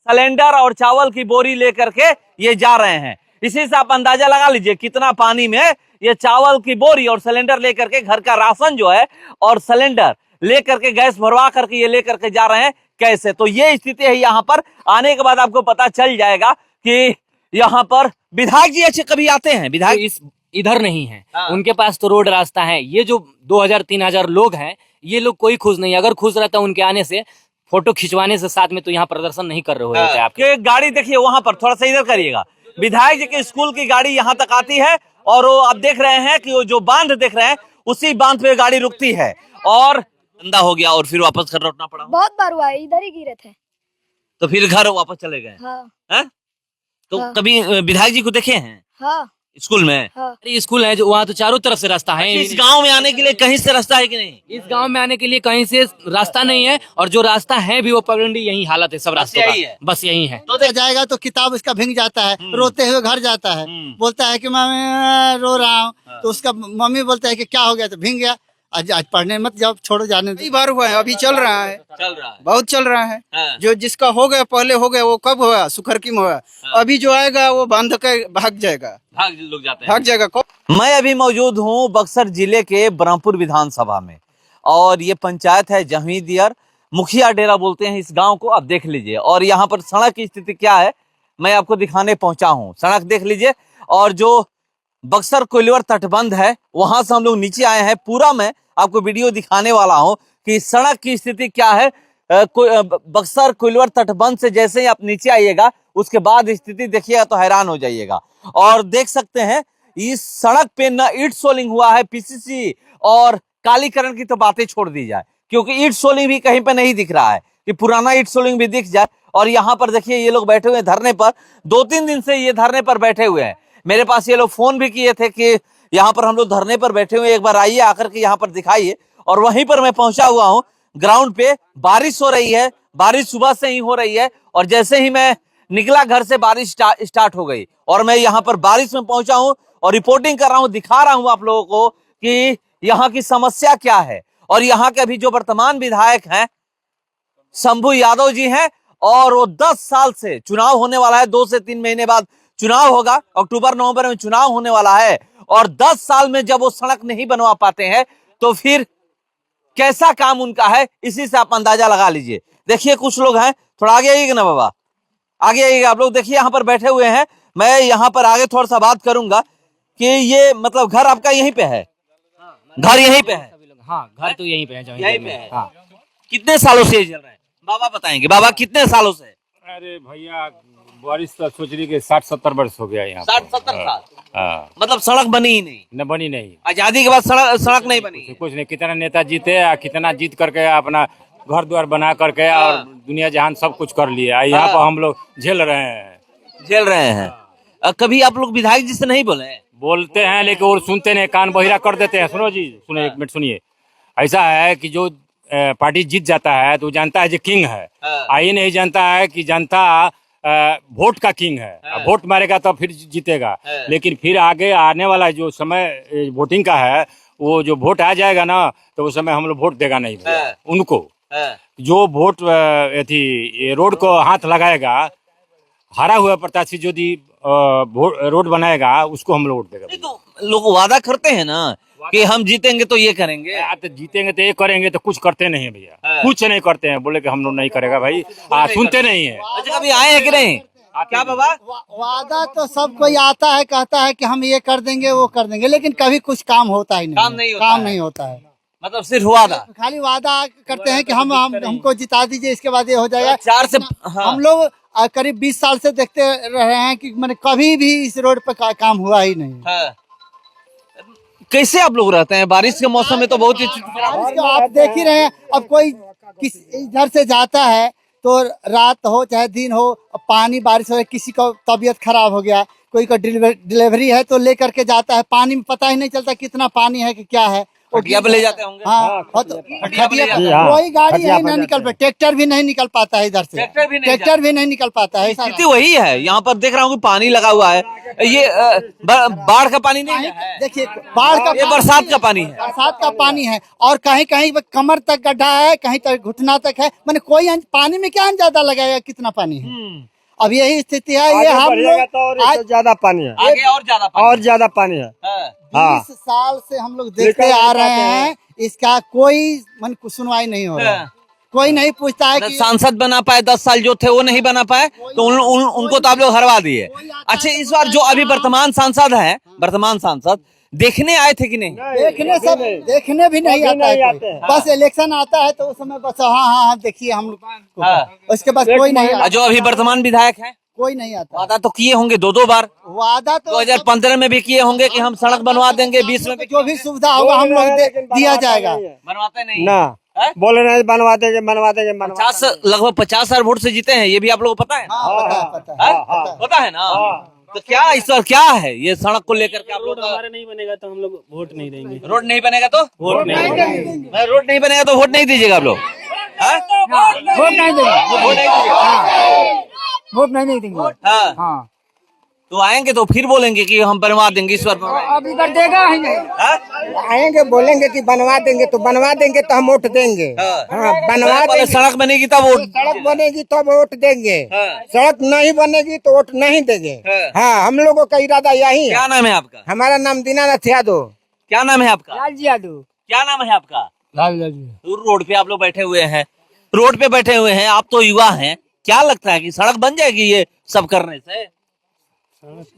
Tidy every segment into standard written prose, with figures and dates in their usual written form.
Cylinder और चावल की बोरी लेकर के ये जा रहे हैं। इसी से आप अंदाजा लगा लीजिए कितना पानी में ये चावल की बोरी और सिलेंडर लेकर के, घर का राशन जो है और सिलेंडर लेकर के, गैस भरवा करके ये लेकर के जा रहे हैं कैसे। तो ये स्थिति है। यहाँ पर आने के बाद आपको पता चल जाएगा कि यहाँ पर विधायक जी अच्छे कभी आते हैं। विधायक इस इधर नहीं है, उनके पास तो रोड रास्ता है। ये जो 2000-3000 लोग हैं, ये लोग कोई खुश नहीं। अगर खुश रहता उनके आने से, फोटो खिंचवाने से साथ में, तो यहाँ प्रदर्शन नहीं कर रहे होते। आपके गाड़ी देखिए वहां पर, थोड़ा सा इधर करिएगा। विधायक जी के स्कूल की गाड़ी यहाँ तक आती है और वो आप देख रहे हैं कि वो जो बांध देख रहे हैं, उसी बांध पे गाड़ी रुकती है और गंदा हो गया और फिर वापस घर लौटना पड़ा। बहुत बार हुआ है, इधर ही गिरे थे तो फिर घर वापस चले गए। हाँ। तो हाँ। कभी विधायक जी को देखे हैं हाँ। स्कूल में? हाँ। अरे स्कूल है जो, वहाँ तो चारों तरफ से रास्ता है। इस गांव में आने के लिए कहीं से रास्ता है कि नहीं? इस गांव में आने के लिए कहीं से रास्ता नहीं है, और जो रास्ता है भी वो पगडंडी, यही हालत है सब रास्तों यही का। है। बस यही है। तो जाएगा तो किताब उसका भीग जाता है, रोते हुए घर जाता है, बोलता है कि मैं रो रहा हूँ। तो उसका मम्मी बोलता है कि क्या हो गया, तो भीग गया। आज पढ़ने मत जाओ, छोड़ो, जाने दो। कई बार हुआ है, अभी चल रहा है, बहुत चल रहा है। हाँ। जो जिसका हो गया, पहले हो गया, वो कब हुआ, सुखर की में हुआ। अभी जो आएगा वो बांध के भाग जाएगा, भाग लोग जाते हैं, भाग जाएगा। मैं अभी मौजूद हूँ बक्सर जिले के ब्रह्मपुर विधानसभा में, और ये पंचायत है जमीदियर, मुखिया डेरा बोलते हैं इस गांव को। आप देख लीजिए, और यहाँ पर सड़क की स्थिति क्या है मैं आपको दिखाने पहुंचा हूँ। सड़क देख लीजिए, और जो बक्सर कोइलवर तटबंध है वहां से हम लोग नीचे आए हैं। पूरा मैं आपको वीडियो दिखाने वाला हूं कि सड़क की स्थिति क्या है। बक्सर कोइलवर तटबंध से जैसे ही आप नीचे आइएगा, उसके बाद स्थिति देखिएगा तो हैरान हो जाइएगा। और देख सकते हैं इस सड़क पे न ईंट सोलिंग हुआ है, पीसीसी और कालीकरण की तो बातें छोड़ दी जाए, क्योंकि ईंट सोलिंग भी कहीं पे नहीं दिख रहा है कि पुराना ईंट सोलिंग भी दिख जाए। और यहाँ पर देखिए ये लोग बैठे हुए धरने पर, 2-3 दिन से ये धरने पर बैठे हुए हैं। मेरे पास ये लोग फोन भी किए थे कि यहाँ पर हम लोग धरने पर बैठे हुए, एक बार आइए, आकर के यहाँ पर दिखाइए। और वहीं पर मैं पहुंचा हुआ हूँ ग्राउंड पे। बारिश हो रही है, बारिश सुबह से ही हो रही है, और जैसे ही मैं निकला घर से बारिश स्टार्ट हो गई, और मैं यहाँ पर बारिश में पहुंचा हूँ और रिपोर्टिंग कर रहा हूँ, दिखा रहा हूँ आप लोगों को कि यहाँ की समस्या क्या है। और यहाँ के अभी जो वर्तमान विधायक हैं शंभू यादव जी हैं, और वो 10 साल से, चुनाव होने वाला है, 2 से 3 महीने बाद चुनाव होगा, अक्टूबर-नवंबर में चुनाव होने वाला है। और 10 साल में जब वो सड़क नहीं बनवा पाते हैं तो फिर कैसा काम उनका है, इसी से आप अंदाजा लगा लीजिए। देखिए कुछ लोग हैं, थोड़ा आगे आइएगा ना बाबा, आगे आइएगा। आप लोग देखिए यहाँ पर बैठे हुए हैं। मैं यहाँ पर आगे थोड़ा सा बात करूंगा कि ये मतलब घर आपका यहीं पे है? घर यहीं पे है? हाँ, घर तो यहीं पे है, यहीं पे है। हाँ। कितने सालों से ये चल रहा है बाबा, बताएंगे बाबा कितने सालों से? अरे भैया, बारिश तो सोच रही कि 60-70 वर्ष हो गया यहाँ। 60-70 साल? हाँ। मतलब सड़क बनी ही नहीं? न बनी नहीं, आजादी के बाद सड़क नहीं बनी? कुछ नहीं। कितना नेता जीते, कितना जीत करके अपना घर द्वार बना करके और दुनिया जहान सब कुछ कर लिए। यहाँ पर हम लोग झेल रहे हैं। कभी आप लोग विधायक जी से नहीं बोले? बोलते हैं लेकिन वो सुनते नहीं, कान बहिरा कर देते हैं। सुनो जी, सुनो, एक मिनट सुनिए। ऐसा है कि जो पार्टी जीत जाता है तो जानता है जो किंग है, ये नहीं जानता है कि जनता वोट का किंग है। वोट मारेगा तो फिर जीतेगा, लेकिन फिर आगे आने वाला जो समय वोटिंग का है, वो जो वोट आ जाएगा ना, तो उस समय हम लोग वोट देगा नहीं भैया उनको। जो वोट रोड को हाथ लगाएगा, हरा हुआ प्रत्याशी जो रोड बनाएगा, उसको हम लोग वोट देगा। तो लोग वादा करते हैं ना कि हम जीतेंगे तो ये करेंगे, तो जीतेंगे तो ये करेंगे, तो कुछ करते नहीं है भैया, कुछ नहीं करते हैं। बोले कि हम लोग नहीं करेगा भाई, सुनते नहीं है। अच्छा, कभी आए हैं कि नहीं? क्या बाबा? वादा तो सब कोई आता है, कहता है कि हम ये कर देंगे, वो कर देंगे, लेकिन कभी कुछ काम होता ही नहीं। काम नहीं होता है। मतलब सिर्फ वादा, खाली वादा करते हैं कि हमको जिता दीजिए, इसके बाद ये हो जाएगा। 4 से हम लोग करीब 20 साल से देखते रहे हैं कि मैंने कभी भी इस रोड पर काम हुआ ही नहीं। कैसे आप लोग रहते हैं? बारिश के मौसम में तो बहुत ही आप देख ही रहे हैं। अब कोई इधर से जाता है तो रात हो चाहे दिन हो, पानी बारिश हो, किसी का तबीयत खराब हो गया, कोई का डिलीवरी है तो लेकर के जाता है, पानी में पता ही नहीं चलता कितना पानी है कि क्या है, खटिया पे ले जाते होंगे। हाँ, खटिया पे ले जाते हैं। हाँ, कोई गाड़ी खटिया यही पे नहीं जाते निकल पाता, ट्रैक्टर भी नहीं निकल पाता है इधर से, ट्रैक्टर भी नहीं निकल पाता है। स्थिति वही है। यहाँ पर देख रहा हूँ कि पानी लगा हुआ है। ये बाढ़ का पानी नहीं है, देखिए बाढ़ का ये बरसात का पानी है। बरसात का पानी है और कहीं कहीं कमर तक गड्ढा है, कहीं तक घुटना तक है। मैंने कोई पानी में क्या अंदाजा लगाएगा कितना पानी है। अब यही स्थिति है। ये हम लोग आज ज्यादा पानी है, आगे और ज्यादा पानी और ज्यादा पानी है। हाँ। 20 साल से हम लोग देखते आ रहे हैं, इसका कोई मन को सुनवाई नहीं हो रहा है। कोई नहीं पूछता है कि सांसद बना पाए, 10 साल जो थे वो नहीं बना पाए, तो उनको तो आप लोग हरवा दिए। अच्छा, इस बार जो अभी वर्तमान सांसद है, वर्तमान सांसद देखने आए थे कि नहीं? देखने भी नहीं आता है कोई। बस इलेक्शन आता है तो उस समय बस हाँ देखिए हम लोग, उसके बाद कोई नहीं आता। जो अभी वर्तमान विधायक है कोई नहीं आता। वादा तो किए होंगे 2-2 बार। वादा तो 2015 में भी किए होंगे कि हम सड़क बनवा देंगे, 20 में भी जो भी सुविधा होगा हम लोग दिया जाएगा। बनवाते नहीं ना बोले नहीं बनवा देंगे 50 लगभग 50,000 वोट से जीते हैं, ये भी आप लोगों को पता है? पता है ना? तो क्या इस बार क्या है ये सड़क को लेकर के आप लोग? हमारा नहीं बनेगा तो हम लोग वोट नहीं देंगे। रोड नहीं बनेगा तो वोट नहीं देंगे। रोड नहीं बनेगा तो वोट नहीं दीजिएगा आप लोग? वोट नहीं देंगे, वोट नहीं दीजिएगा। वोट नहीं देंगे। हाँ। हाँ, तो आएंगे तो फिर बोलेंगे कि हम बनवा देंगे इस बार। अब इधर देगा ही नहीं। हाँ? आएंगे बोलेंगे कि बनवा देंगे तो बनवा देंगे तो हम वोट देंगे। हाँ, बनवा पहले सड़क बनेगी तब वोट। सड़क बनेगी तो वोट देंगे, सड़क नहीं बनेगी तो वोट नहीं देंगे। हाँ, हम लोगों का इरादा यही है। क्या नाम है आपका? हमारा नाम दीनानाथ यादव। क्या नाम है आपका? लालजी यादव। क्या नाम है आपका? रोड पे आप लोग बैठे हुए हैं, रोड पे बैठे हुए हैं, आप तो युवा हैं। क्या लगता है कि सड़क बन जाएगी ये सब करने से?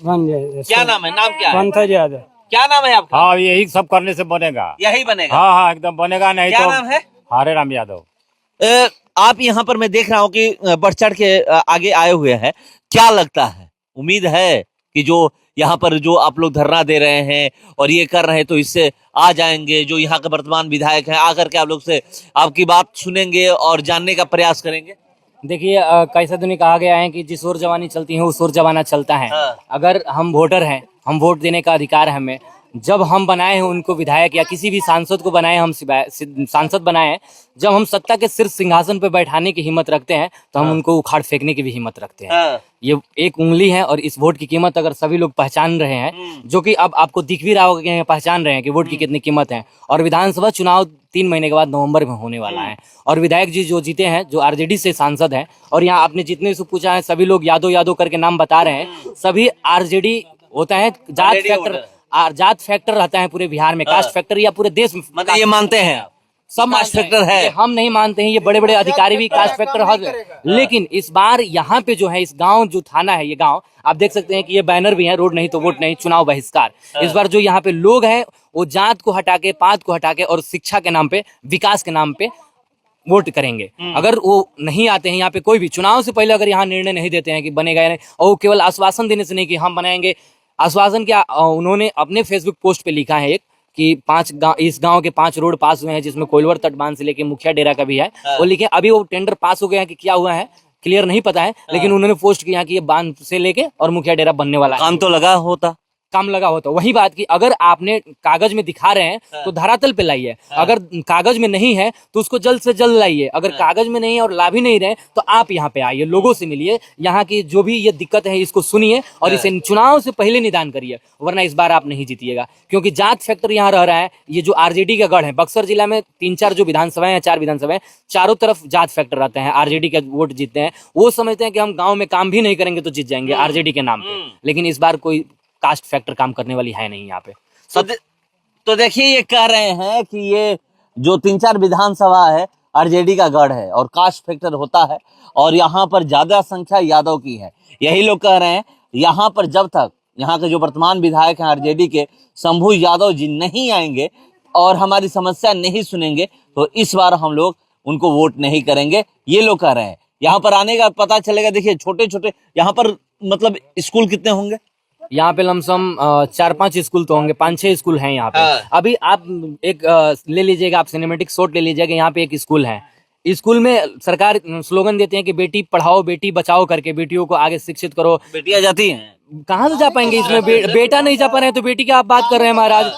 बन जाए। क्या नाम है? नाम क्या है? पंकज यादव। क्या नाम है आपका? हाँ, यही सब करने से बनेगा। यही बनेगा? हाँ हाँ, एकदम बनेगा। नहीं क्या तो नाम है? हरे राम यादव। आप यहाँ पर मैं देख रहा हूँ कि बढ़ चढ़ के आगे आए हुए हैं। क्या लगता है, उम्मीद है कि जो यहाँ पर जो आप लोग धरना दे रहे हैं और ये कर रहे हैं, तो इससे आ जाएंगे जो यहाँ के वर्तमान विधायक हैं, आकर के आप लोग से आपकी बात सुनेंगे और जानने का प्रयास करेंगे? देखिए कैसा दुनिया कहा गया है कि जिस ओर जवानी चलती है उस ओर जमाना चलता है। अगर हम वोटर हैं, हम वोट देने का अधिकार है हमें। जब हम बनाए हैं उनको विधायक या किसी भी सांसद को बनाए, हम सांसद बनाए हैं, जब हम सत्ता के सिर्फ सिंहासन पर बैठाने की हिम्मत रखते हैं तो हम उनको उखाड़ फेंकने की भी हिम्मत रखते हैं। ये एक उंगली है और इस वोट की कीमत अगर सभी लोग पहचान रहे हैं, जो कि अब आपको दिख भी रहा होगा कि पहचान रहे हैं कि वोट की कितनी कीमत है। और विधानसभा चुनाव 3 महीने के बाद नवंबर में होने वाला है और विधायक जी जो जीते हैं, जो आरजेडी से सांसद हैं, और यहाँ आपने जितने से पूछा है सभी लोग यादव यादव करके नाम बता रहे हैं, सभी आरजेडी होता है। जात फैक्टर रहता है पूरे बिहार में, कास्ट फैक्टर या पूरे देश में। मतलब ये मानते हैं आप? सब कास्ट फैक्टर है? ये हम नहीं मानते हैं, ये बड़े बड़े अधिकारी भी कास्ट फैक्टर है। लेकिन इस बार यहाँ पे जो है, इस गांव जो थाना है, ये गांव आप देख सकते हैं कि ये बैनर भी है, रोड नहीं तो वोट नहीं, चुनाव बहिष्कार। इस बार जो यहाँ पे लोग हैं वो जात को हटा के, पात को हटा के और शिक्षा के नाम पे, विकास के नाम पे वोट करेंगे। अगर वो नहीं आते हैं यहाँ पे, कोई भी चुनाव से पहले अगर यहाँ निर्णय नहीं देते हैं कि बनेगा या नहीं, और वो केवल आश्वासन देने से नहीं कि हम बनाएंगे, आश्वासन क्या, उन्होंने अपने फेसबुक पोस्ट पे लिखा है एक कि 5 गांव, इस गांव के 5 रोड पास हुए हैं, जिसमें कोइलवर तटबांध से लेके मुखिया डेरा का भी है। वो लिखे अभी वो टेंडर पास हो गया है कि क्या हुआ है क्लियर नहीं पता है, लेकिन उन्होंने पोस्ट किया कि ये बांध से लेके और मुखिया डेरा बनने वाला है। काम तो लगा होता, काम लगा होता। वही बात की अगर आपने कागज में दिखा रहे हैं तो धरातल पे लाइए, अगर कागज में नहीं है तो उसको जल्द से जल्द लाइए। अगर कागज में नहीं है और ला भी नहीं रहे तो आप यहाँ पे आइए, लोगों से मिलिए, यहाँ की जो भी ये दिक्कत है इसको सुनिए और इसे चुनाव से पहले निदान करिए, वरना इस बार आप नहीं जीतिएगा। क्योंकि जात फैक्टर यहाँ रह रहा है। ये जो आरजेडी का गढ़ है, बक्सर जिला में 3-4 जो विधानसभाएं हैं, 4 विधानसभाएं, चारों तरफ जात फैक्टर रहते हैं, आरजेडी का वोट जीतते हैं। वो समझते हैं कि हम गाँव में काम भी नहीं करेंगे तो जीत जाएंगे आरजेडी के नाम पे, लेकिन इस बार कोई कास्ट फैक्टर काम करने वाली है नहीं यहाँ पे। तो देखिए ये कह रहे हैं कि ये जो 3-4 विधानसभा है आरजेडी का गढ़ है और कास्ट फैक्टर होता है और यहाँ पर ज्यादा संख्या यादव की है। यही लोग कह रहे हैं यहाँ पर जब तक यहाँ के जो वर्तमान विधायक हैं आरजेडी के, शंभू यादव जी नहीं आएंगे और हमारी समस्या नहीं सुनेंगे तो इस बार हम लोग उनको वोट नहीं करेंगे, ये लोग कह रहे हैं। यहाँ पर आने का पता चलेगा। देखिए छोटे छोटे यहाँ पर मतलब स्कूल कितने होंगे? यहाँ पे लमसम 4-5 स्कूल तो होंगे, 5-6 स्कूल हैं यहाँ पे। अभी आप एक ले लीजिएगा, आप सिनेमेटिक शॉट ले लीजिएगा, यहाँ पे एक स्कूल है। स्कूल में सरकार स्लोगन देते हैं कि बेटी पढ़ाओ बेटी बचाओ करके, बेटियों को आगे शिक्षित करो। बेटियां जाती हैं? कहाँ से जा पाएंगे इसमें? बेटा नहीं जा पा रहे हैं तो बेटी की आप बात कर रहे हैं महाराज।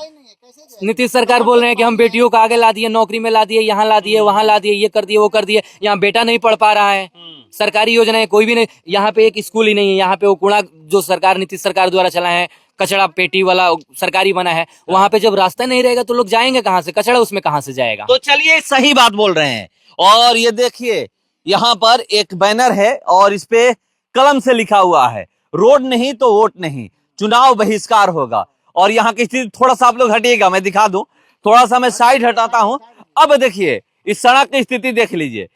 नीतीश सरकार बोल रहे हैं कि हम बेटियों को आगे ला दिए, नौकरी में ला दिए, यहाँ ला दिए, वहां ला दिए, ये कर दिए, वो कर दिए। यहाँ बेटा नहीं पढ़ पा रहा है, सरकारी योजनाएं कोई भी नहीं। यहाँ पे एक स्कूल ही नहीं है। यहाँ पे वो कूड़ा जो सरकार, नीतीश सरकार द्वारा चला है, कचरा पेटी वाला सरकारी बना है, वहां पे जब रास्ता नहीं रहेगा तो लोग जाएंगे कहाँ से? कचरा उसमें कहाँ से जाएगा? तो चलिए, सही बात बोल रहे हैं। और ये देखिए, यहाँ पर एक बैनर है और इस पे कलम से लिखा हुआ है, रोड नहीं तो वोट नहीं, चुनाव बहिष्कार होगा। और यहाँ की स्थिति थोड़ा सा आप लोग हटिएगा, मैं दिखा दूं। थोड़ा सा मैं साइड हटाता हूं। अब देखिए इस सड़क की स्थिति देख लीजिए,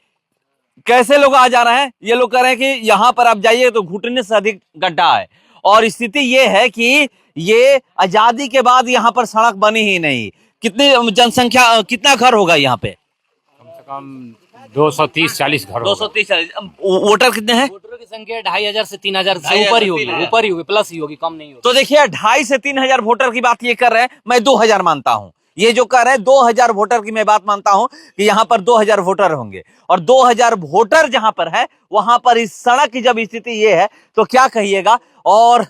कैसे लोग आ जा रहे हैं। ये लोग कह रहे हैं कि यहाँ पर आप जाइए तो घुटने से अधिक गड्ढा है। और स्थिति ये है कि ये आजादी के बाद यहाँ पर सड़क बनी ही नहीं। कितनी जनसंख्या, कितना घर होगा यहाँ पे? कम से कम 230-40 घर 230। वोटर कितने हैं? वोटरों की संख्या 2500 से 3000 से ऊपर ही होगी, ऊपर ही होगी, प्लस ही होगी, कम नहीं होगी। तो देखिए 2500 से 3000 वोटर की बात ये कर रहे हैं, मैं 2000 मानता हूं। ये जो कह रहे हैं 2000 वोटर की मैं बात मानता हूं कि यहाँ पर 2000 वोटर होंगे। और 2000 वोटर जहां पर है वहां पर इस सड़क की जब स्थिति ये है तो क्या कहिएगा। और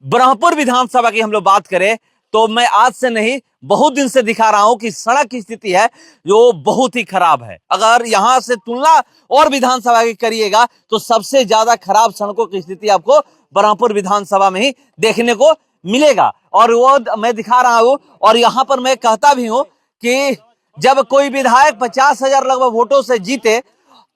ब्रह्मपुर विधानसभा की हम लोग बात करें तो मैं आज से नहीं, बहुत दिन से दिखा रहा हूं कि सड़क की स्थिति है जो बहुत ही खराब है। अगर यहां से तुलना और विधानसभा की करिएगा तो सबसे ज्यादा खराब सड़कों की स्थिति आपको ब्रह्मपुर विधानसभा में ही देखने को मिलेगा। और वो मैं दिखा रहा हूं। और यहां पर मैं कहता भी हूं कि जब कोई विधायक 50,000 लगभग वोटों से जीते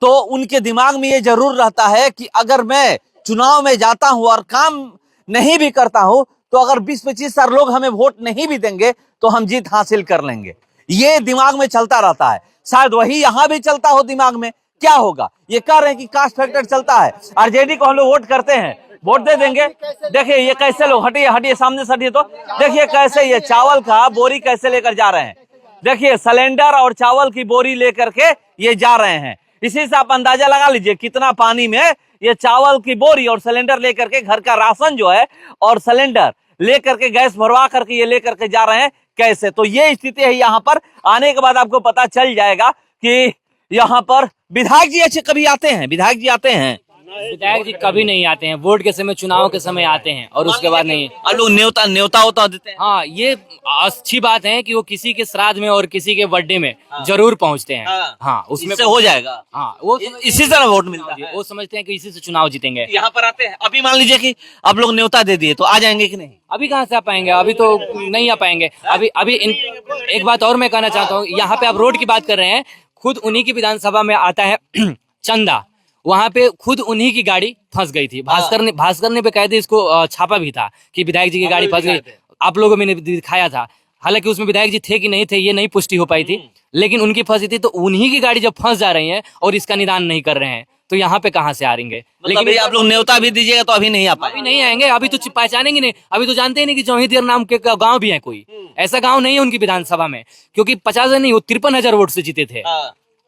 तो उनके दिमाग में ये जरूर रहता है कि अगर मैं चुनाव में जाता हूं और काम नहीं भी करता हूं तो अगर 20-25,000 लोग हमें वोट नहीं भी देंगे तो हम जीत हासिल कर लेंगे। ये दिमाग में चलता रहता है। शायद वही यहां भी चलता हो दिमाग में। क्या होगा? ये कह रहे हैं कि कास्ट फैक्टर चलता है, आरजेडी को हम लोग वोट करते हैं, वोट दे देंगे। देखिए ये कैसे लोग, हटिए हटिए सामने से हटिए, तो देखिए कैसे ये चावल का बोरी कैसे लेकर जा रहे हैं। देखिए सिलेंडर और चावल की बोरी लेकर के ये जा रहे हैं। इसी से आप अंदाजा लगा लीजिए कितना पानी में ये चावल की बोरी और सिलेंडर लेकर के, घर का राशन जो है और सिलेंडर लेकर के, गैस भरवा करके ये लेकर के जा रहे हैं कैसे। तो ये स्थिति है। यहाँ पर आने के बाद आपको पता चल जाएगा कि यहाँ पर विधायक जी अच्छे कभी आते हैं? विधायक जी आते हैं? विधायक जी कभी नहीं आते हैं, वोट के समय, चुनाव के समय आते हैं और उसके बाद नहीं। और लोग न्योता होता देते हैं। हाँ, ये अच्छी बात है कि वो किसी के श्राद्ध में और किसी के बर्थडे में जरूर पहुंचते हैं। हाँ, उसमें इससे हो जाएगा। हाँ, वो इसी तरह वोट मिलता है। वो समझते हैं कि इसी से चुनाव जीतेंगे। यहाँ पर आते हैं। अभी मान लीजिए कि आप लोग न्योता दे दिए तो आ जाएंगे कि नहीं? अभी कहाँ से आ पाएंगे? अभी तो नहीं आ पाएंगे। अभी एक बात और मैं कहना चाहता हूँ, यहाँ पे आप रोड की बात कर रहे हैं, खुद उन्हीं की विधानसभा में आता है चंदा, वहां पे खुद उन्हीं की गाड़ी फंस गई थी। भास्कर ने बेकायदे इसको छापा भी था कि विधायक जी की गाड़ी फंस गई। आप लोगों ने दिखाया था, हालांकि उसमें विधायक जी थे कि नहीं थे ये नहीं पुष्टि हो पाई थी, लेकिन उनकी फंसी थी। तो उन्हीं की गाड़ी जब फंस जा रही है और इसका निदान नहीं कर रहे हैं तो यहाँ पे कहाँ से आ रहेंगे? लेकिन आप लोग न्योता भी दीजिएगा तो अभी नहीं आ पाए? अभी नहीं आएंगे। अभी तो पहचानेंगे नहीं। अभी तो जानते ही नहीं कि चौहीदियर नाम के गांव भी है कोई। ऐसा गांव नहीं है उनकी विधानसभा में, क्योंकि 50,000 नहीं, वो 53,000 वोट से जीते थे।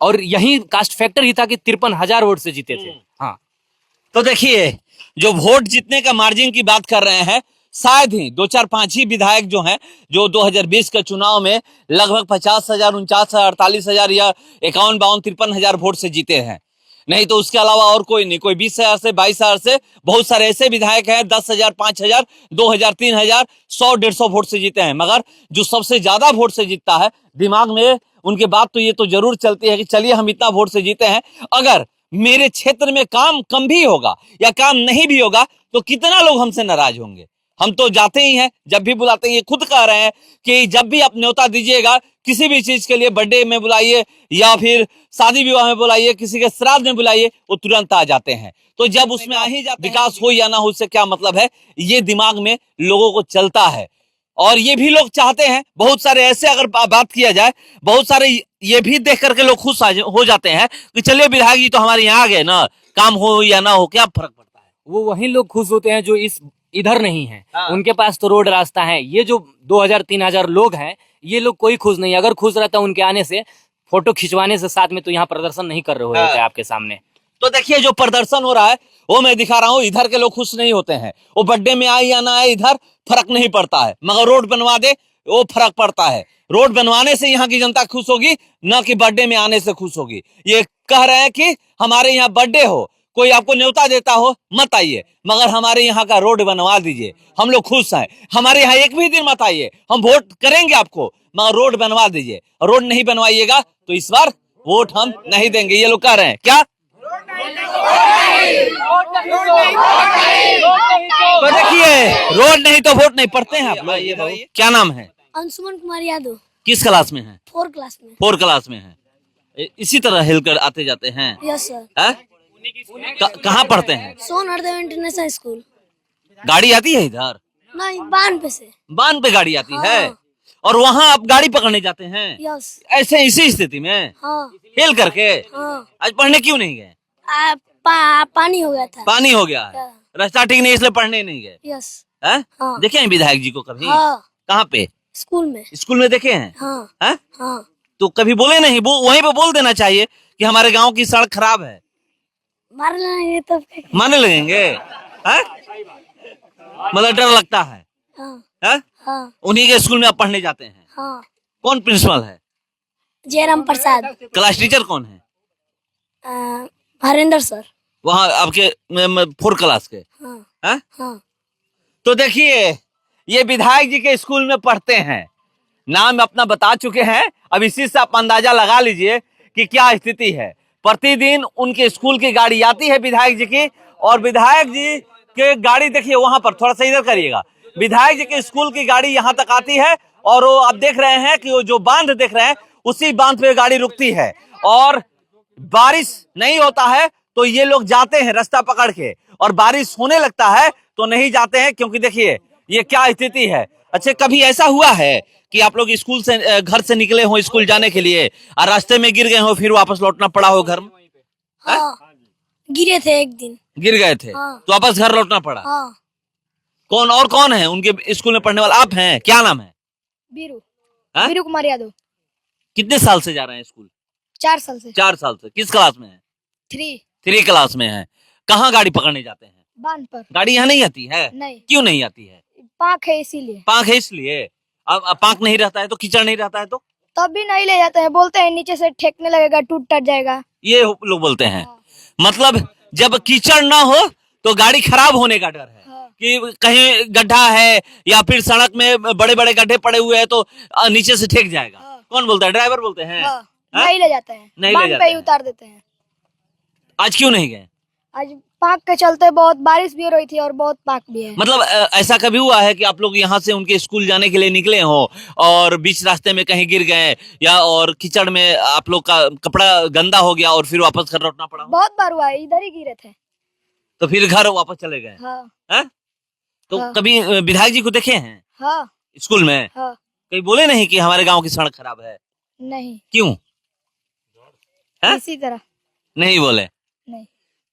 और यही कास्ट फैक्टर ही था कि 53,000 वोट से जीते थे। हाँ, तो देखिए जो वोट जीतने का मार्जिन की बात कर रहे हैं, शायद ही 2, 4, 5 ही विधायक जो हैं जो 2020 के चुनाव में लगभग 50,000, 49,000, 48,000 या 51, 52, 53,000 वोट से जीते हैं। नहीं तो उसके अलावा और कोई नहीं। कोई 20,000 से 22,000 से, बहुत सारे ऐसे विधायक हैं 10,000, 5,000, 2,000, 3,000, 100, 150 वोट से जीते हैं। मगर जो सबसे ज्यादा वोट से जीतता है, दिमाग में उनके बात तो ये तो जरूर चलती है कि चलिए हम इतना वोट से जीते हैं, अगर मेरे क्षेत्र में काम कम भी होगा या काम नहीं भी होगा तो कितना लोग हमसे नाराज होंगे। हम तो जाते ही हैं, जब भी बुलाते हैं। ये खुद कह रहे हैं कि जब भी आप न्योता दीजिएगा, किसी भी चीज के लिए, बर्थडे में बुलाइए या फिर शादी विवाह में बुलाइए, किसी के श्राद्ध में बुलाइए, वो तुरंत आ जाते हैं। तो जब उसमें आ ही जाते, विकास हो या ना हो उससे क्या मतलब है, ये दिमाग में लोगों को चलता है। और ये भी लोग चाहते हैं, बहुत सारे ऐसे, अगर बात किया जाए, बहुत सारे ये भी देख करके लोग खुश हो जाते हैं कि चलिए विधायक जी तो हमारे यहाँ आ गए ना, काम हो या ना हो क्या फर्क पड़ता है। वो वही लोग खुश होते हैं जो इधर नहीं है। उनके पास तो रोड रास्ता है। ये जो 2,000-3,000 लोग हैं, ये लोग कोई खुश नहीं। अगर खुश रहता उनके आने से, फोटो खिंचवाने से साथ में, तो यहाँ प्रदर्शन नहीं कर रहे होते आपके सामने। तो देखिए जो प्रदर्शन हो रहा है वो मैं दिखा रहा हूँ, इधर के लोग खुश नहीं होते हैं। वो बर्थडे में आए या ना आए, इधर फर्क नहीं पड़ता है। मगर रोड बनवा दे वो फर्क पड़ता है। रोड बनवाने से यहाँ की जनता खुश होगी, न कि बर्थडे में आने से खुश होगी। ये कह रहे हैं कि हमारे यहाँ बर्थडे हो, कोई आपको न्योता देता हो मत आइए, मगर हमारे यहाँ का रोड बनवा दीजिए, हम लोग खुश हैं। हमारे यहाँ एक भी दिन मत आइए, हम वोट करेंगे आपको, मगर रोड बनवा दीजिए। रोड नहीं बनवाइएगा तो इस बार वोट हम नहीं देंगे, ये लोग कह रहे हैं। क्या तो देखिए, रोड नहीं तो वोट नहीं, पढ़ते हैं आप लोग? क्या नाम है? अंशुमन कुमार यादव, किस क्लास में है? 4 क्लास में। 4 क्लास में है। इसी तरह हिलकर आते जाते हैं? Yes sir. हैं? कहाँ पढ़ते हैं? सोन हरदेव इंटरनेशनल स्कूल। गाड़ी आती है इधर? नहीं, बान पे से। बांध पे गाड़ी आती है, हाँ। और वहाँ आप गाड़ी पकड़ने जाते हैं? यस। ऐसे इसी स्थिति में हाँ हिल करके? हाँ। आज पढ़ने क्यों नहीं गए? पानी हो गया था। पानी हो गया है, हाँ। रास्ता ठीक नहीं इसलिए पढ़ने नहीं गए? यस। हैं? हाँ। देखे हैं विधायक जी को कभी? हाँ, कहाँ पे? स्कूल में। स्कूल में देखे हैं? हाँ हैं? हाँ। तो कभी बोले नहीं? वहीं पे बोल देना चाहिए कि हमारे गांव की सड़क खराब है, मार लेंगे तब। मानने लगेंगे? हैं? मतलब डर लगता है? हाँ हैं? हाँ उन्हीं के स्कूल में आप पढ़ने जाते हैं? हाँ। कौन प्रिंसिपल है? जयराम प्रसाद। क्लास टीचर कौन है? हरेंद्र सर। वहाँ आपके 4 क्लास के? हाँ हैं? हाँ। तो देखिए, ये विधायक जी के स्कूल में पढ़ते हैं, नाम अपना बता चुके हैं। अब इसी से आप अंदाजा लगा लीजिए कि क्या स्थिति है। प्रतिदिन उनके स्कूल की गाड़ी आती है विधायक जी की, और विधायक जी के गाड़ी देखिए वहां पर, थोड़ा सा इधर करिएगा, विधायक जी के स्कूल की गाड़ी यहां तक आती है, और वो आप देख रहे हैं कि वो जो बांध देख रहे हैं उसी बांध पे गाड़ी रुकती है। और बारिश नहीं होता है तो ये लोग जाते हैं रास्ता पकड़ के, और बारिश होने लगता है तो नहीं जाते हैं, क्योंकि देखिए ये क्या स्थिति है। अच्छा, कभी ऐसा हुआ है कि आप लोग स्कूल से, घर से निकले हो स्कूल जाने के लिए, और रास्ते में गिर गए हो, फिर वापस लौटना पड़ा हो घर में? हाँ, गिरे थे एक दिन। गिर गए थे हाँ। तो वापस घर लौटना पड़ा? हाँ। कौन है उनके स्कूल में पढ़ने वाला? आप हैं? क्या नाम है? बीरू। हाँ? बीरू कुमार यादव। कितने साल से जा रहे हैं स्कूल? 4 साल से। 4 साल से। किस क्लास में है? 3 क्लास में है। कहाँ गाड़ी पकड़ने जाते हैं? बांध पर। गाड़ी यहाँ नहीं आती है? नहीं, क्यों नहीं आती है? पाँख है इसीलिए। पाँख है इसलिए? अब पाँख नहीं रहता है तो, कीचड़ नहीं रहता है तो? तब भी नहीं ले जाते हैं, बोलते हैं नीचे से ठेकने लगेगा, टूट जाएगा। ये लोग बोलते हैं। मतलब जब कीचड़ ना हो तो गाड़ी खराब होने का डर है, हाँ। कि कहीं गड्ढा है या फिर सड़क में बड़े बड़े गड्ढे पड़े हुए हैं तो नीचे से ठेक जाएगा। हाँ। कौन बोलता है? ड्राइवर बोलते हैं? हाँ। हाँ? नहीं ले जाते हैं, नहीं ले बांध जाते पे ही हैं। उतार देते हैं। आज क्यों नहीं गए? आज पाक के चलते बहुत बारिश भी हो रही थी और बहुत पाक भी है। मतलब ऐसा कभी हुआ है कि आप लोग यहाँ से उनके स्कूल जाने के लिए निकले हो और बीच रास्ते में कहीं गिर गए, या और कीचड़ में आप लोग का कपड़ा गंदा हो गया और फिर वापस घर लौटना पड़ा? बहुत बार हुआ है, इधर ही गिरे थे। तो फिर घर वापस चले गए? हाँ हैं? तो हाँ। कभी विधायक जी को देखे हैं हाँ स्कूल में? हाँ। कहीं बोले नहीं कि हमारे गांव की सड़क खराब है? नहीं, क्यों? हैं? इसी तरह नहीं बोले? नहीं।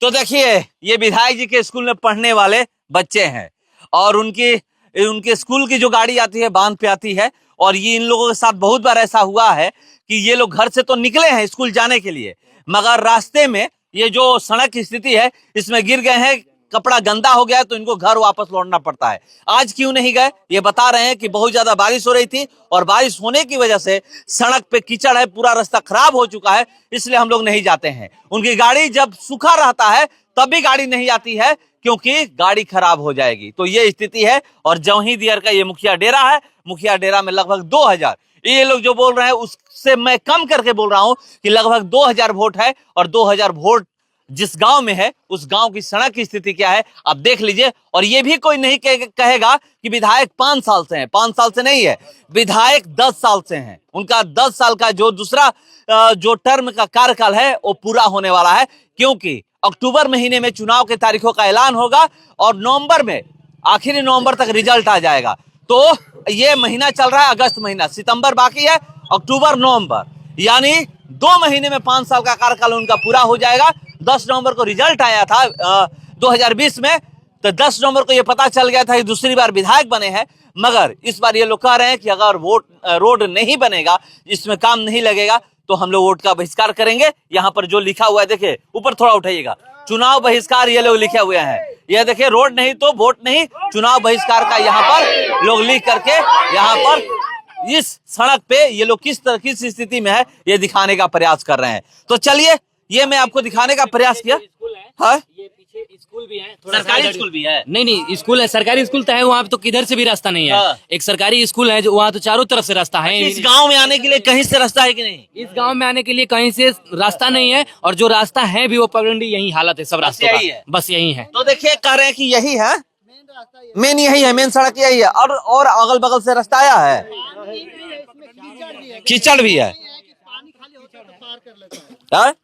तो देखिए, ये विधायक जी के स्कूल में पढ़ने वाले बच्चे हैं, और उनके स्कूल की जो गाड़ी आती है बांध पे आती है, और ये इन लोगों के साथ बहुत बार ऐसा हुआ है कि ये लोग घर से तो निकले हैं स्कूल जाने के लिए, मगर रास्ते में ये जो सड़क की स्थिति है इसमें गिर गए हैं, कपड़ा गंदा हो गया है, तो इनको घर वापस लौटना पड़ता है। आज क्यों नहीं गए? ये बता रहे हैं कि बहुत ज्यादा बारिश हो रही थी, और बारिश होने की वजह से सड़क पे कीचड़ है, पूरा रास्ता खराब हो चुका है, इसलिए हम लोग नहीं जाते हैं। उनकी गाड़ी जब सूखा रहता है तब भी गाड़ी नहीं आती है, क्योंकि गाड़ी खराब हो जाएगी। तो ये स्थिति है। और जौही दियर का ये मुखिया डेरा है, मुखिया डेरा में लगभग 2000, ये लोग जो बोल रहे हैं उससे मैं कम करके बोल रहा हूं कि लगभग 2000 वोट है, और 2000 वोट जिस गांव में है उस गांव की सड़क की स्थिति क्या है आप देख लीजिए। और ये भी कोई नहीं कहेगा कि विधायक 5 साल से हैं। 5 साल से नहीं है, विधायक 10 साल से हैं। उनका 10 साल का जो दूसरा जो टर्म का कार्यकाल है वो पूरा होने वाला है, क्योंकि अक्टूबर महीने में चुनाव के तारीखों का ऐलान होगा, और नवंबर में, आखिरी नवंबर तक रिजल्ट आ जाएगा। तो ये महीना चल रहा है अगस्त महीना, सितंबर बाकी है, अक्टूबर नवंबर, यानी 2 महीने में 5 साल का कार्यकाल उनका पूरा हो जाएगा। 10 नवंबर को रिजल्ट आया था 2020 में, तो 10 नवंबर को ये पता चल गया था कि दूसरी बार विधायक बने हैं। मगर इस बार ये लोग कह रहे हैं कि अगर रोड नहीं बनेगा, इसमें काम नहीं लगेगा, तो हम लोग वोट का बहिष्कार करेंगे। यहाँ पर जो लिखा हुआ है देखिए, ऊपर थोड़ा उठाइएगा, चुनाव बहिष्कार ये लोग लिखे हुए हैं। ये देखिए, रोड नहीं तो वोट नहीं, चुनाव बहिष्कार का यहाँ पर लोग लिख करके यहाँ पर इस सड़क पे ये लोग किस तरह की स्थिति में है ये दिखाने का प्रयास कर रहे हैं। तो चलिए, ये मैं आपको दिखाने का प्रयास किया। स्कूल है, हाँ? ये पीछे स्कूल भी है, थोड़ा सरकारी साइड स्कूल भी है। नहीं स्कूल है, सरकारी स्कूल तो है, वहाँ पे तो किधर से भी रास्ता नहीं है। हाँ। एक सरकारी स्कूल है जो वहाँ तो चारों तरफ से रास्ता है। इस गांव में आने के लिए कहीं से रास्ता है कि नहीं? इस गांव में आने के लिए कहीं से रास्ता नहीं है, और जो रास्ता है भी वो पगडंडी, यही हालत है सब रास्तों यही का, है। बस यही है। तो देखिए कह रहे हैं कि यही है मेन, यही है मेन सड़क, यही है। और अगल बगल से रास्ता आया है, कीचड़ भी है। पानी खाली होता तो पार कर लेता है। हाँ?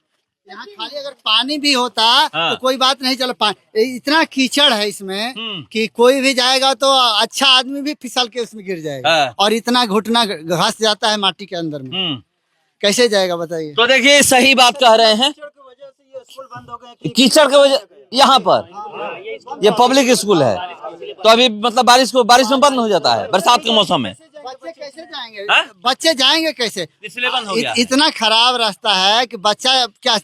यहाँ खाली अगर पानी भी होता हाँ। तो कोई बात नहीं, चलो इतना कीचड़ है इसमें कि कोई भी जाएगा तो अच्छा आदमी भी फिसल के उसमें गिर जाएगा। हाँ। और इतना घुटना घास जाता है माटी के अंदर में, कैसे जाएगा बताइए। तो देखिए सही बात कह रहे हैं, कीचड़ के वजह यहाँ पर ये पब्लिक स्कूल है, तो अभी मतलब बारिश में बंद हो जाता है बरसात के मौसम में। बच्चे कैसे जाएंगे? हाँ? बच्चे जाएंगे कैसे? इसलिए बंद हो गया है। इतना खराब रास्ता है कि बच्चा क्या,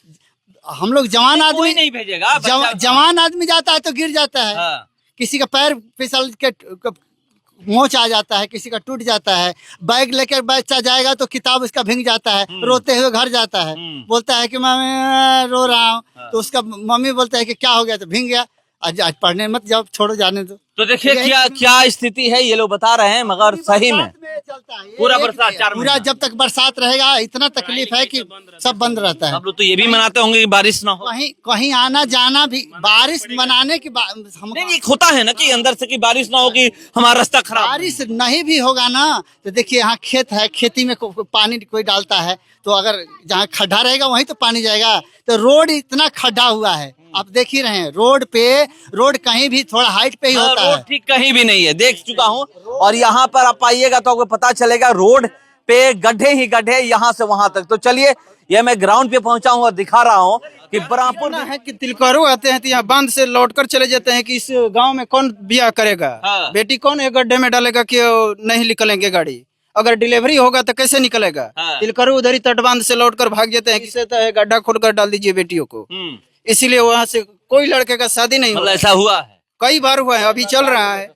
हम लोग जवान कोई आदमी नहीं भेजेगा बच्चा। जवान आदमी जाता है तो गिर जाता है। हाँ। किसी का पैर फिसल के मोच आ जाता है, किसी का टूट जाता है। बैग लेकर बच्चा जाएगा तो किताब उसका भींग जाता है, रोते हुए घर जाता है, बोलता है कि मैं रो रहा हूँ। तो उसका मम्मी बोलता है कि क्या हो गया, तो भींग गया, आज पढ़ने मत जाओ, छोड़ो जाने दो। तो देखिए क्या स्थिति है, ये लोग बता रहे हैं, मगर सही में चलता है पूरा बरसात 4 पूरा जब तक बरसात रहेगा इतना तकलीफ है कि सब बंद रहता है। आप लोग तो ये भी मनाते होंगे कि बारिश ना हो। कहीं कहीं आना जाना भी बारिश मनाने की हम नहीं एक होता है ना कि अंदर से कि बारिश ना हो कि हमारा रास्ता खराब। बारिश नहीं भी होगा ना तो देखिए यहाँ खेत है, खेती में पानी कोई डालता है तो अगर जहाँ खड्डा रहेगा वहीं तो पानी जाएगा। तो रोड इतना खड्डा हुआ है, आप देख ही रहे हैं, रोड कहीं भी थोड़ा हाइट पे ही होता है। रोड ठीक कहीं भी नहीं है, देख चुका हूँ। और यहाँ पर आप आइएगा तो आपको पता चलेगा रोड पे गड्ढे ही गड्ढे यहाँ से वहां तक। तो चलिए ये मैं ग्राउंड पे पहुंचा हूँ और दिखा रहा हूँ कि बराबर है कि तिलकरू आते हैं तो यहाँ बांध से लौट कर चले जाते हैं कि इस गांव में कौन ब्याह करेगा। हाँ। बेटी कौन है गड्ढे में डालेगा कि वो नहीं निकलेंगे गाड़ी, अगर डिलीवरी होगा तो कैसे निकलेगा। हाँ। तिलकरू उधर ही तटबांध से लौट कर भाग जाते हैं, किसे है गड्ढा खोल कर डाल दीजिए बेटियों को। इसीलिए वहाँ से कोई लड़के का शादी नहीं मतलब हुआ। ऐसा हुआ है, कई बार हुआ है, अभी चल रहा है,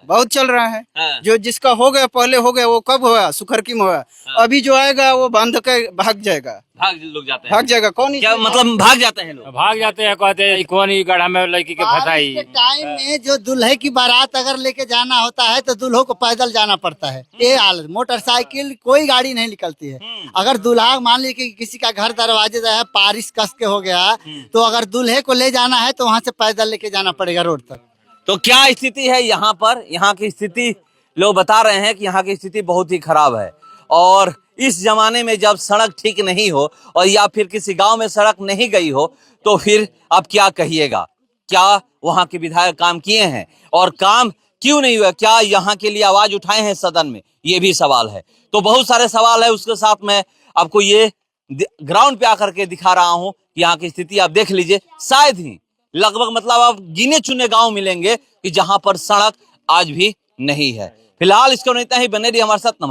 बहुत चल रहा है। हाँ। जो जिसका हो गया पहले हो गया, वो कब हुआ, सुखर की में हुआ। अभी जो आएगा वो बांध के भाग जाएगा, भाग लोग जाते हैं। भाग जाएगा। कौन क्या मतलब भाग जाते हैं लोग? भाग जाते हैं, कहते हैं कौन ही गड्ढा में लड़की के फंसाई। टाइम में जो दूल्हे की बारात अगर लेके जाना होता है तो दूल्हों को पैदल जाना पड़ता है। ये हालत, मोटरसाइकिल कोई गाड़ी नहीं निकलती है। अगर दूल्हा मान लीजिए कि किसी का घर दरवाजे जो है बारिश कस के हो गया तो अगर दूल्हे को ले जाना है तो वहाँ से पैदल लेके जाना पड़ेगा रोड तक। तो क्या स्थिति है यहाँ पर? यहाँ की स्थिति लोग बता रहे हैं कि यहाँ की स्थिति बहुत ही खराब है। और इस जमाने में जब सड़क ठीक नहीं हो और या फिर किसी गांव में सड़क नहीं गई हो तो फिर आप क्या कहिएगा? क्या वहां के विधायक काम किए हैं और काम क्यों नहीं हुआ? क्या यहाँ के लिए आवाज उठाए हैं सदन में? ये भी सवाल है। तो बहुत सारे सवाल है, उसके साथ मैं आपको ये ग्राउंड पे आकर के दिखा रहा हूँ। यहाँ की स्थिति आप देख लीजिए, शायद ही लगभग मतलब आप गिने चुने गांव मिलेंगे कि जहां पर सड़क आज भी नहीं है। फिलहाल इसको नहीं, बने रहिए हमारे साथ। नमस्कार।